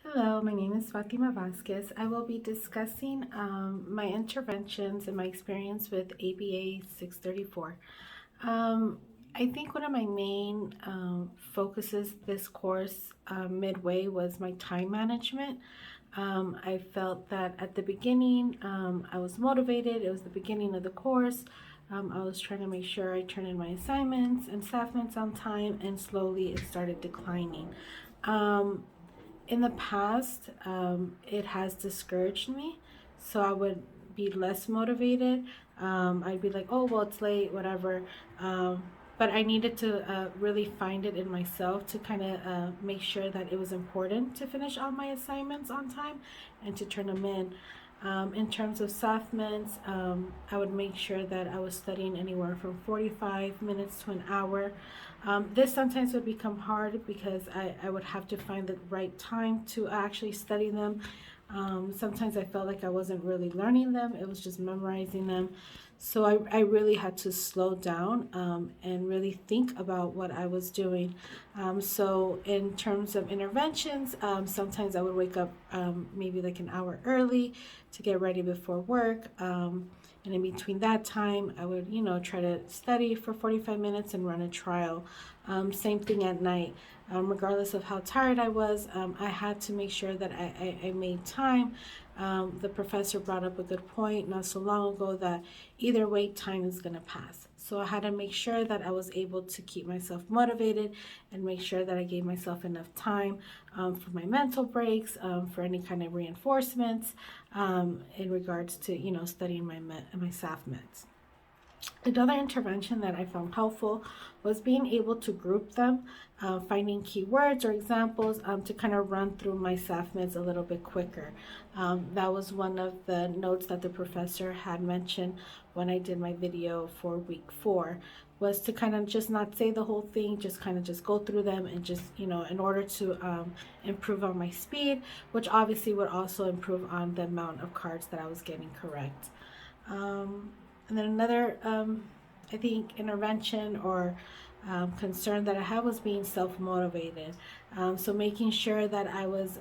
Hello, my name is Fatima Vasquez. I will be discussing my interventions and my experience with ABA 634. Um, I think one of my main focuses this course midway was my time management. I felt that at the beginning I was motivated. It was the beginning of the course. I was trying to make sure I turned in my assignments and staffments on time, and slowly it started declining. Um, in the past, it has discouraged me. So I would be less motivated. I'd be like, oh, well, it's late, whatever. But I needed to really find it in myself to kind of make sure that it was important to finish all my assignments on time and to turn them in. In terms of sophomores, I would make sure that I was studying anywhere from 45 minutes to an hour. This sometimes would become hard because I would have to find the right time to actually study them. Sometimes I felt like I wasn't really learning them, it was just memorizing them. So I really had to slow down and really think about what I was doing. So, in terms of interventions, sometimes I would wake up maybe like an hour early to get ready before work. And in between that time, I would, try to study for 45 minutes and run a trial. Same thing at night. Regardless of how tired I was, I had to make sure that I made time. The professor brought up a good point not so long ago that either way, time is going to pass. So I had to make sure that I was able to keep myself motivated and make sure that I gave myself enough time for my mental breaks, for any kind of reinforcements in regards to, studying my SAF meds. Another intervention that I found helpful was being able to group them, finding keywords or examples to kind of run through my SAFMEDs a little bit quicker. That was one of the notes that the professor had mentioned when I did my video for week 4, was to kind of just not say the whole thing, just kind of just go through them and just, in order to improve on my speed, which obviously would also improve on the amount of cards that I was getting correct. And then another, I think, intervention or concern that I had was being self motivated. So making sure that I was,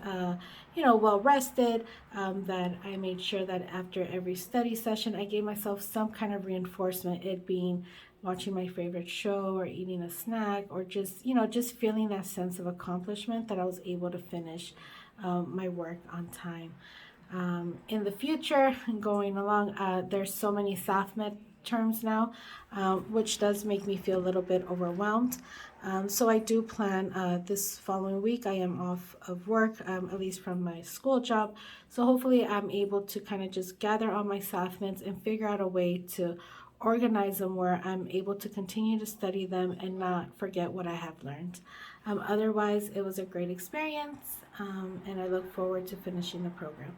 well rested, that I made sure that after every study session, I gave myself some kind of reinforcement, it being watching my favorite show or eating a snack or just, just feeling that sense of accomplishment that I was able to finish my work on time. In the future, going along, there's so many SAFMED terms now, which does make me feel a little bit overwhelmed. So I do plan this following week. I am off of work, at least from my school job. So hopefully I'm able to kind of just gather all my SAFMEDs and figure out a way to organize them where I'm able to continue to study them and not forget what I have learned. Otherwise, it was a great experience, and I look forward to finishing the program.